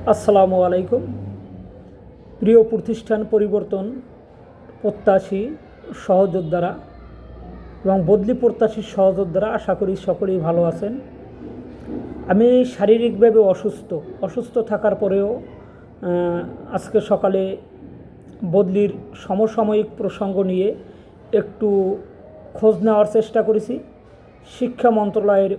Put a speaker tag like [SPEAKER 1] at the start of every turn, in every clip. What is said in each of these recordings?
[SPEAKER 1] আসসালামু আলাইকুম। প্রিয় প্রতিষ্ঠান পরিবর্তন প্রত্যাশী সহযোদ্ধারা এবং বদলি প্রত্যাশী সহযোদ্ধারা, আশা করি সকলেই ভালো আছেন। আমি শারীরিকভাবে অসুস্থ থাকার পরেও আজকে সকালে বদলির সমসাময়িক প্রসঙ্গ নিয়ে একটু খোঁজ নেওয়ার চেষ্টা করেছি। শিক্ষা মন্ত্রণালয়ের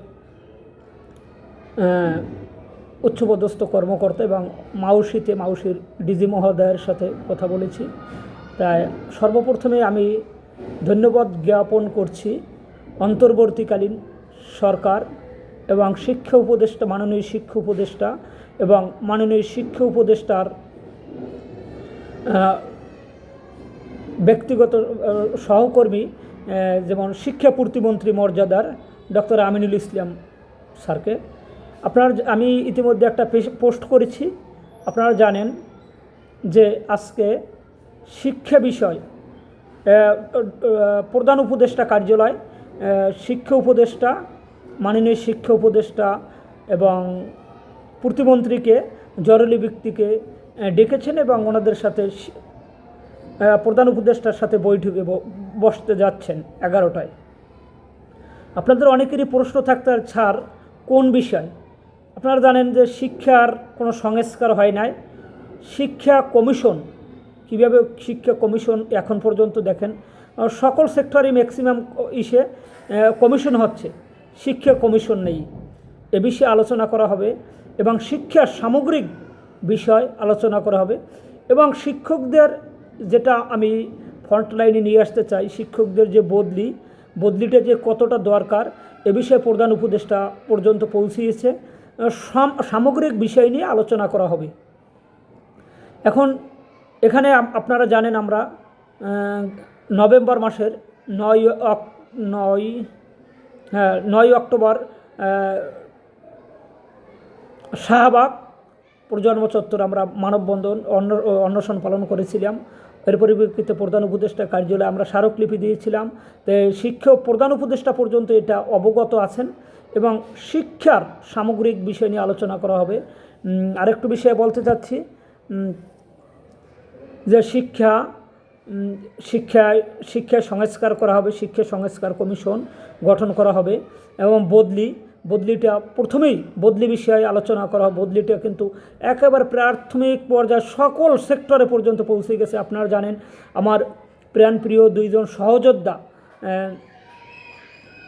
[SPEAKER 1] উচ্চপদস্থ কর্মকর্তা এবং মাউসির ডিজি মহোদয়ের সাথে কথা বলেছি। তাই সর্বপ্রথমে আমি ধন্যবাদ জ্ঞাপন করছি অন্তর্বর্তীকালীন সরকার এবং মাননীয় শিক্ষা উপদেষ্টা এবং মাননীয় শিক্ষা উপদেষ্টার ব্যক্তিগত সহকর্মী, যেমন শিক্ষা প্রতিমন্ত্রী মর্যাদার ডক্টর আমিনুল ইসলাম স্যারকে। আমি ইতিমধ্যে একটা পোস্ট করেছি। আপনারা জানেন যে আজকে শিক্ষা বিষয় প্রধান উপদেষ্টা কার্যালয়, শিক্ষা উপদেষ্টা, মাননীয় শিক্ষা উপদেষ্টা এবং প্রতিমন্ত্রীকে জরুরি ভিত্তিকে ডেকেছেন এবং ওনাদের সাথে প্রধান উপদেষ্টার সাথে বৈঠকে বসতে যাচ্ছেন 11টায়। আপনাদের অনেকেরই প্রশ্ন থাকতে ছাড় কোন বিষয়? আপনারা জানেন যে শিক্ষার কোনো সংস্কার হয় নাই। শিক্ষা কমিশন, কীভাবে শিক্ষা কমিশন এখন পর্যন্ত দেখেন সকল সেক্টরে ম্যাক্সিমাম কমিশন হচ্ছে, শিক্ষা কমিশন নেই। এ বিষয়ে আলোচনা করা হবে এবং শিক্ষার সামগ্রিক বিষয় আলোচনা করা হবে এবং শিক্ষকদের, যেটা আমি ফ্রন্টলাইনে নিয়ে আসতে চাই, শিক্ষকদের যে বদলিটা যে কতটা দরকার এ বিষয়ে প্রধান উপদেষ্টা পর্যন্ত পৌঁছিয়েছে। সামগ্রিক বিষয় নিয়ে আলোচনা করা হবে। এখন এখানে আপনারা জানেন আমরা নভেম্বর মাসের 9 অক্টোবর শাহবাগ প্রজন্ম চত্বর আমরা মানববন্ধন অনশন পালন করেছিলাম। এর পরিপ্রেক্ষিতে প্রধান উপদেষ্টা কার্যালয়ে আমরা স্মারকলিপি দিয়েছিলাম। তো প্রধান উপদেষ্টা পর্যন্ত এটা অবগত আছেন এবং শিক্ষার সামগ্রিক বিষয় নিয়ে আলোচনা করা হবে। আরেকটু বিষয়ে বলতে চাচ্ছি যে শিক্ষায় সংস্কার করা হবে, শিক্ষা সংস্কার কমিশন গঠন করা হবে এবং বদলিটা প্রথমেই বদলি বিষয়ে আলোচনা করা হবে। বদলিটা কিন্তু একেবারে প্রাথমিক পর্যায়ে সকল সেক্টরে পর্যন্ত পৌঁছে গেছে। আপনারা জানেন আমার প্রাণপ্রিয় দুইজন সহযোদ্ধা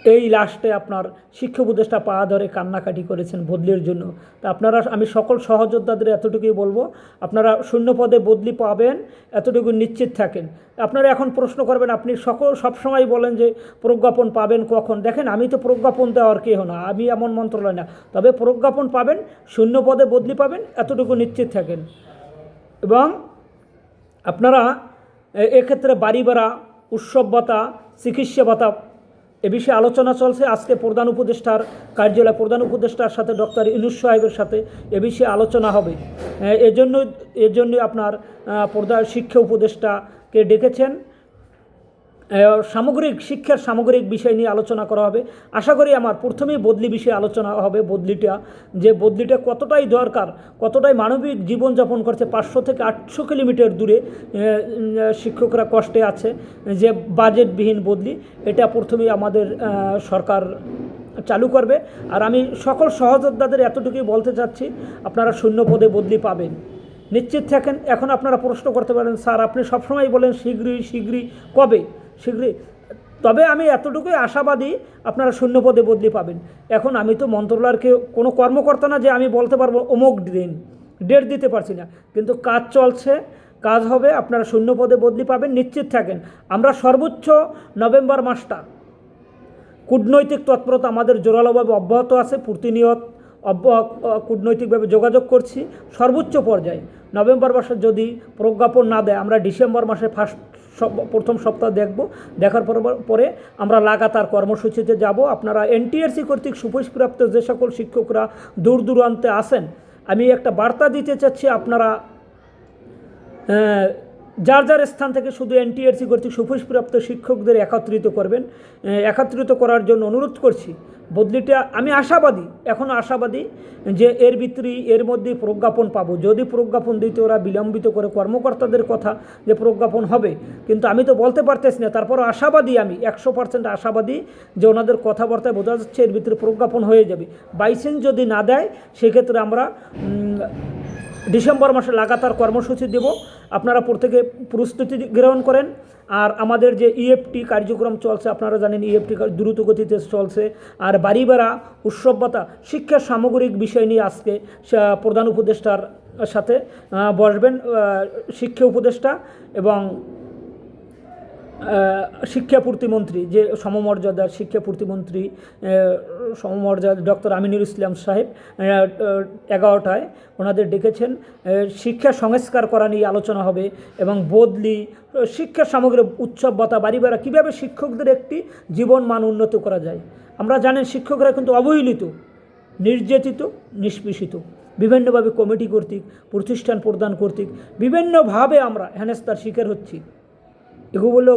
[SPEAKER 1] এই লাস্টে আপনার শিক্ষা উপদেষ্টা পা ধরে কান্নাকাটি করেছেন বদলির জন্য। তা আমি সকল সহযোদ্ধাদের এতটুকুই বলবো, আপনারা শূন্য পদে বদলি পাবেন, এতটুকু নিশ্চিত থাকেন। আপনারা এখন প্রশ্ন করবেন, আপনি সবসময় বলেন যে প্রজ্ঞাপন পাবেন কখন? দেখেন, আমি তো প্রজ্ঞাপন দেওয়ার কেহ না, আমি এমন মন্ত্রণালয় না, তবে প্রজ্ঞাপন পাবেন, শূন্য পদে বদলি পাবেন, এতটুকু নিশ্চিত থাকেন। এবং আপনারা এক্ষেত্রে বাড়ি ভাড়া, উৎসব ভাতা, চিকিৎসা ভাতা এ বিষয়ে আলোচনা চলছে। আজকে প্রধান উপদেষ্টার কার্যালয়ে প্রধান উপদেষ্টার সাথে ডক্টর ইউনূস সাহেবের সাথে এ বিষয়ে আলোচনা হবে। এজন্যই আপনার প্রধান শিক্ষা উপদেষ্টাকে ডেকেছেন। শিক্ষার সামগ্রিক বিষয় নিয়ে আলোচনা করা হবে। আশা করি আমার প্রথমেই বদলি বিষয়ে আলোচনা হবে। বদলিটা কতটাই দরকার, কতটাই মানবিক জীবনযাপন করছে। 500 থেকে 800 কিলোমিটার দূরে শিক্ষকরা কষ্টে আছে, যে বাজেটবিহীন বদলি, এটা প্রথমেই আমাদের সরকার চালু করবে। আর আমি সকল সহযোদ্ধাদের এতটুকুই বলতে চাচ্ছি, আপনারা শূন্য পদে বদলি পাবেন, নিশ্চিত থাকেন। এখন আপনারা প্রশ্ন করতে পারেন, স্যার আপনি সবসময় বলেন শীঘ্রই, কবে শীঘ্রই? তবে আমি এতটুকুই আশাবাদী, আপনারা শূন্য পদে বদলি পাবেন। এখন আমি তো মন্ত্রণালয়ের কোনো কর্মকর্তা না যে আমি বলতে পারবো অমুক দিন, ডেট দিতে পারছি না, কিন্তু কাজ চলছে, কাজ হবে, আপনারা শূন্য পদে বদলি পাবেন, নিশ্চিত থাকেন। আমরা সর্বোচ্চ নভেম্বর মাসটা কূটনৈতিক তৎপরতা আমাদের জোরালোভাবে অব্যাহত আছে, প্রতিনিয়ত কূটনৈতিকভাবে যোগাযোগ করছি সর্বোচ্চ পর্যায়ে। নভেম্বর মাসে যদি প্রজ্ঞাপন না দেয়, আমরা ডিসেম্বর মাসে প্রথম সপ্তাহ দেখার পরে আমরা লাগাতার কর্মসূচিতে যাব। আপনারা এনটিআরসি কর্তৃক সুপারিশপ্রাপ্ত যে সকল শিক্ষকরা দূর দূরান্তে আসেন, আমি একটা বার্তা দিতে চাচ্ছি, আপনারা যার যার স্থান থেকে শুধু এনটিআরসি কর্তৃক সুপারিশপ্রাপ্ত শিক্ষকদের একত্রিত করবেন। একত্রিত করার জন্য অনুরোধ করছি। বদলিটা আমি আশাবাদী, এখনও আশাবাদী যে এর মধ্যেই প্রজ্ঞাপন পাবো। যদি প্রজ্ঞাপন দিতে ওরা বিলম্বিত করে, কর্মকর্তাদের কথা যে প্রজ্ঞাপন হবে, কিন্তু আমি তো বলতে পারতেছি না। তারপরও আশাবাদী, আমি 100% আশাবাদী যে ওনাদের কথাবার্তায় বোঝা যাচ্ছে এর ভিতরে প্রজ্ঞাপন হয়ে যাবে। বাইসেন্স যদি না দেয় সেক্ষেত্রে আমরা ডিসেম্বর মাসে লাগাতার কর্মসূচি দেব। আপনারা প্রত্যেকে প্রস্তুতি গ্রহণ করেন। আর আমাদের যে ইএফটি কার্যক্রম চলছে, আপনারা জানেন ইএফটি দ্রুত গতিতে চলছে। আর বাড়ি ভাড়া, উৎসব ভাতা, শিক্ষার সামগ্রিক বিষয় নিয়ে আজকে প্রধান উপদেষ্টার সাথে বসবেন শিক্ষা উপদেষ্টা এবং শিক্ষা প্রতিমন্ত্রী, যে সমমর্যাদার শিক্ষা প্রতিমন্ত্রী সমমর্যাদা ডক্টর আমিনুল ইসলাম সাহেব 11টায় ওনাদের ডেকেছেন। শিক্ষা সংস্কার করা নিয়ে আলোচনা হবে এবং বদলি, শিক্ষা সামগ্রী, উৎসব ভাতা, বাড়ি ভাড়া, কীভাবে শিক্ষকদের একটি জীবন মান উন্নত করা যায়। আমরা জানেন শিক্ষকরা কিন্তু অবহেলিত, নির্যাতিত, নিষ্পেষিত, বিভিন্নভাবে কমিটি কর্তৃক, প্রতিষ্ঠান প্রদান কর্তৃক বিভিন্নভাবে আমরা হেনস্থার শিকার হচ্ছি। এগুলো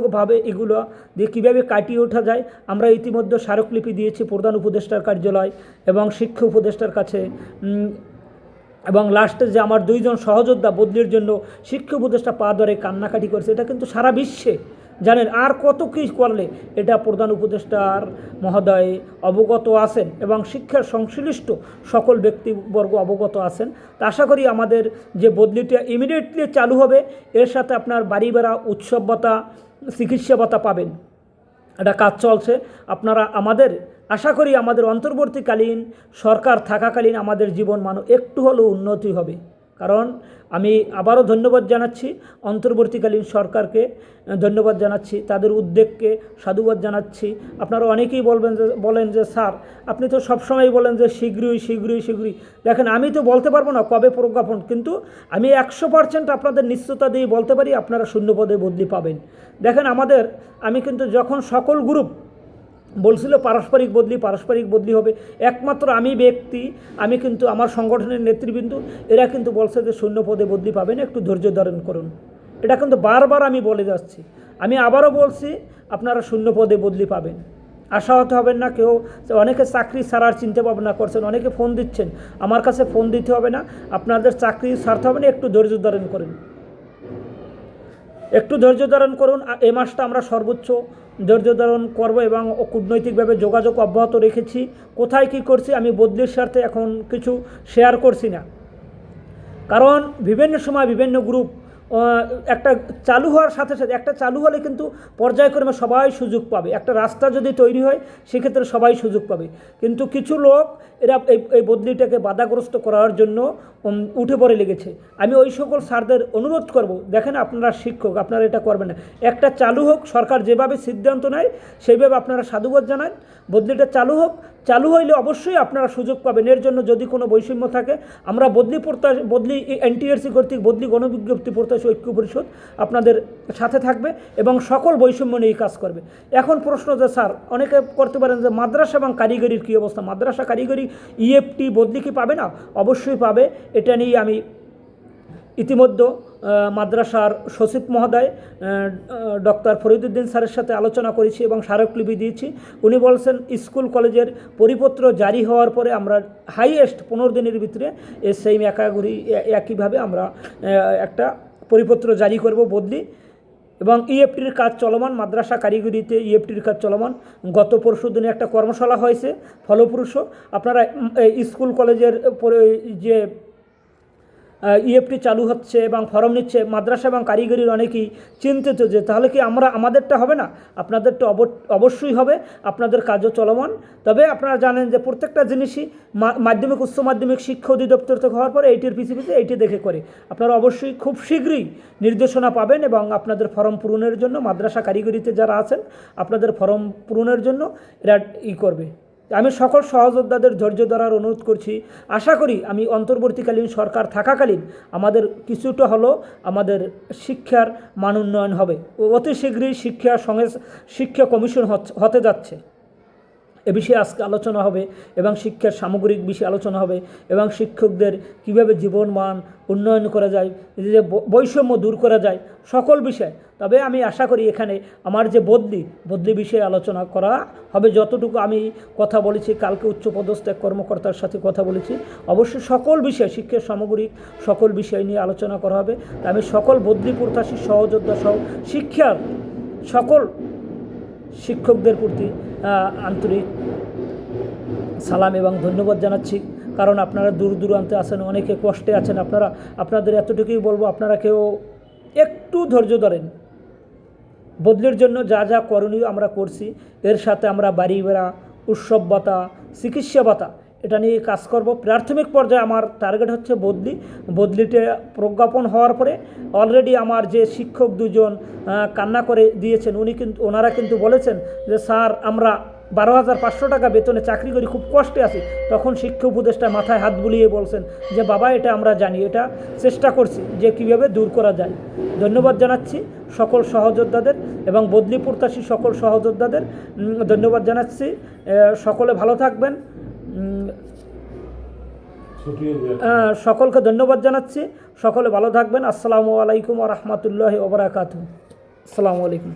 [SPEAKER 1] দিয়ে কীভাবে কাটিয়ে ওঠা যায়, আমরা ইতিমধ্যে স্মারকলিপি দিয়েছি প্রধান উপদেষ্টার কার্যালয় এবং শিক্ষা উপদেষ্টার কাছে। এবং লাস্টে যে আমার 2জন সহযোদ্ধা বদলির জন্য শিক্ষা উপদেষ্টা পা ধরে কান্নাকাটি করছে, এটা কিন্তু সারা বিশ্বে জানেন। আর কত কী করলে এটা প্রধান উপদেষ্টার মহোদয় অবগত আছেন এবং শিক্ষার সংশ্লিষ্ট সকল ব্যক্তিবর্গ অবগত আছেন। তা আশা করি আমাদের যে বদলিটা ইমিডিয়েটলি চালু হবে, এর সাথে আপনার বাড়ি ভাড়া, উৎসব ভাতা, চিকিৎসা ভাতা পাবেন। এটা কাজ চলছে। আপনারা আমাদের, আশা করি আমাদের অন্তর্বর্তীকালীন সরকার থাকাকালীন আমাদের জীবন মান একটু হলেও উন্নতি হবে। কারণ আমি আবারও ধন্যবাদ জানাচ্ছি অন্তর্বর্তীকালীন সরকারকে, ধন্যবাদ জানাচ্ছি তাদের উদ্যোগকে, সাধুবাদ জানাচ্ছি। আপনারা অনেকেই বলেন যে স্যার আপনি তো সবসময় বলেন যে শীঘ্রই। দেখেন আমি তো বলতে পারবো না কবে প্রজ্ঞাপন, কিন্তু আমি 100% আপনাদের নিশ্চয়তা দিয়ে বলতে পারি আপনারা শূন্যপদে বদলি পাবেন। দেখেন আমি কিন্তু যখন সকল গ্রুপ বলছিল পারস্পরিক বদলি হবে, একমাত্র আমি কিন্তু আমার সংগঠনের নেতৃবৃন্দ এরা কিন্তু বলছে যে শূন্যপদে বদলি পাবেন, একটু ধৈর্য ধারণ করুন। এটা কিন্তু বারবার আমি বলে যাচ্ছি। আমি আবারও বলছি আপনারা শূন্যপদে বদলি পাবেন, আশাহত হবেন না কেউ। অনেকে চাকরি ছাড়ার চিন্তা ভাবনা করছেন, অনেকে ফোন দিচ্ছেন, আমার কাছে ফোন দিতে হবে না, আপনাদের চাকরি ছাড়তে হবে না, একটু ধৈর্য ধারণ করুন, এই মাসটা আমরা সর্বোচ্চ ধৈর্য ধারণ করবো এবং কূটনৈতিকভাবে যোগাযোগ অব্যাহত রেখেছি। কোথায় কী করছি আমি বদলির স্বার্থে এখন কিছু শেয়ার করছি না, কারণ বিভিন্ন সময় বিভিন্ন গ্রুপ একটা চালু হওয়ার সাথে একটা চালু হলে কিন্তু পর্যায়ক্রমে সবাই সুযোগ পাবে। একটা রাস্তা যদি তৈরি হয় সেক্ষেত্রে সবাই সুযোগ পাবে, কিন্তু কিছু লোক এরা এই বদলিটাকে বাধাগ্রস্ত করার জন্য উঠে পড়ে লেগেছে। আমি ওই সকল স্যারদের অনুরোধ করব, দেখেন আপনারা শিক্ষক, আপনারা এটা করবেন না। একটা চালু হোক, সরকার যেভাবে সিদ্ধান্ত নেয় সেইভাবে আপনারা সাধুবাদ জানান। বদলিটা চালু হইলে অবশ্যই আপনারা সুযোগ পাবেন। এর জন্য যদি কোনো বৈষম্য থাকে আমরা বদলি এনটিআরসি কর্তৃক বদলি গণবিজ্ঞপ্তি প্রত্যাশী ঐক্য পরিষদ আপনাদের সাথে থাকবে এবং সকল বৈষম্য নিয়ে কাজ করবে। এখন প্রশ্ন যে স্যার অনেকে করতে পারেন যে মাদ্রাসা এবং কারিগরির কী অবস্থা, মাদ্রাসা কারিগরি ইএফটি বদলি কি পাবে না? অবশ্যই পাবে। এটা নিয়ে আমি ইতিমধ্যে মাদ্রাসার সচিব মহোদয় ডক্টর ফরিদুদ্দিন স্যারের সাথে আলোচনা করেছি এবং স্মারকলিপি দিয়েছি। উনি বলছেন স্কুল কলেজের পরিপত্র জারি হওয়ার পরে আমরা হাইয়েস্ট 15 দিনের ভিতরে সেম একইভাবে আমরা একটা পরিপত্র জারি করব বদলি, এবং ইএফটির কাজ চলমান, মাদ্রাসা কারিগরিতে ইএফটির কাজ চলমান। গত পরশু দিনে একটা কর্মশালা হয়েছে ফলপ্রসূ। আপনারা স্কুল কলেজের যে ইএফটি চালু হচ্ছে এবং ফর্ম নিচ্ছে, মাদ্রাসা এবং কারিগরির অনেকেই চিন্তিত যে তাহলে কি আমাদেরটা হবে না? আপনাদেরটা অবশ্যই হবে, আপনাদের কাজও চলমান। তবে আপনারা জানেন যে প্রত্যেকটা জিনিসই মাধ্যমিক উচ্চ মাধ্যমিক শিক্ষা অধিদপ্তর থেকে হওয়ার পরে এইটির পিছিয়ে এইটি দেখে করে। আপনারা অবশ্যই খুব শীঘ্রই নির্দেশনা পাবেন এবং আপনাদের ফর্ম পূরণের জন্য মাদ্রাসা কারিগরিতে যারা আছেন আপনাদের ফর্ম পূরণের জন্য এরা করবে। আমি সকল সহযোদ্ধাদের ধৈর্য ধরার অনুরোধ করছি। আশা করি আমি অন্তর্বর্তীকালীন সরকার থাকাকালীন আমাদের কিছুটা হলো আমাদের শিক্ষার মান উন্নয়ন হবে। অতি শীঘ্রই শিক্ষা কমিশন হতে যাচ্ছে এ বিষয়ে আজকে আলোচনা হবে এবং শিক্ষার সামগ্রিক বিষয়ে আলোচনা হবে এবং শিক্ষকদের কীভাবে জীবনমান উন্নয়ন করা যায়, যে বৈষম্য দূর করা যায়, সকল বিষয়। তবে আমি আশা করি এখানে আমার যে বদলি বিষয়ে আলোচনা করা হবে। যতটুকু আমি কথা বলেছি, কালকে উচ্চপদস্থ এক কর্মকর্তার সাথে কথা বলেছি, অবশ্যই সকল বিষয়, শিক্ষার সামগ্রিক সকল বিষয় নিয়ে আলোচনা করা হবে। তা আমি সকল বদলি প্রত্যাশী সহযোদ্ধা সহ শিক্ষার সকল শিক্ষকদের প্রতি আন্তরিক সালাম এবং ধন্যবাদ জানাচ্ছি। কারণ আপনারা দূর দূরান্তে আছেন, অনেকে কষ্টে আছেন। আপনাদের এতটুকুই বলবো, আপনারা কেউ একটু ধৈর্য ধরেন। বদলির জন্য যা যা করণীয় আমরা করছি, এর সাথে আমরা বাড়ি ভাড়া, উৎসব ভাতা, চিকিৎসা ভাতা এটা নিয়ে কাজ করব। প্রাথমিক পর্যায়ে আমার টার্গেট হচ্ছে বদলিতে প্রজ্ঞাপন হওয়ার পরে অলরেডি আমার যে শিক্ষক দুজন কান্না করে দিয়েছেন, ওনারা কিন্তু বলেছেন যে স্যার আমরা 12,500 টাকা বেতনে চাকরি করি, খুব কষ্টে আছি। তখন শিক্ষা উপদেষ্টা মাথায় হাত বুলিয়ে বলছেন যে বাবা এটা আমরা জানি, এটা চেষ্টা করছি যে কীভাবে দূর করা যায়। ধন্যবাদ জানাচ্ছি সকল সহযোদ্ধাদের এবং বদলি প্রত্যাশী সকল সহযোদ্ধাদের ধন্যবাদ জানাচ্ছি। সকলে ভালো থাকবেন। সকলকে ধন্যবাদ জানাচ্ছি। সকলে ভালো থাকবেন। আসসালামু আলাইকুম ওয়া রাহমাতুল্লাহি ওয়া বারাকাতুহু। আসসালামু আলাইকুম।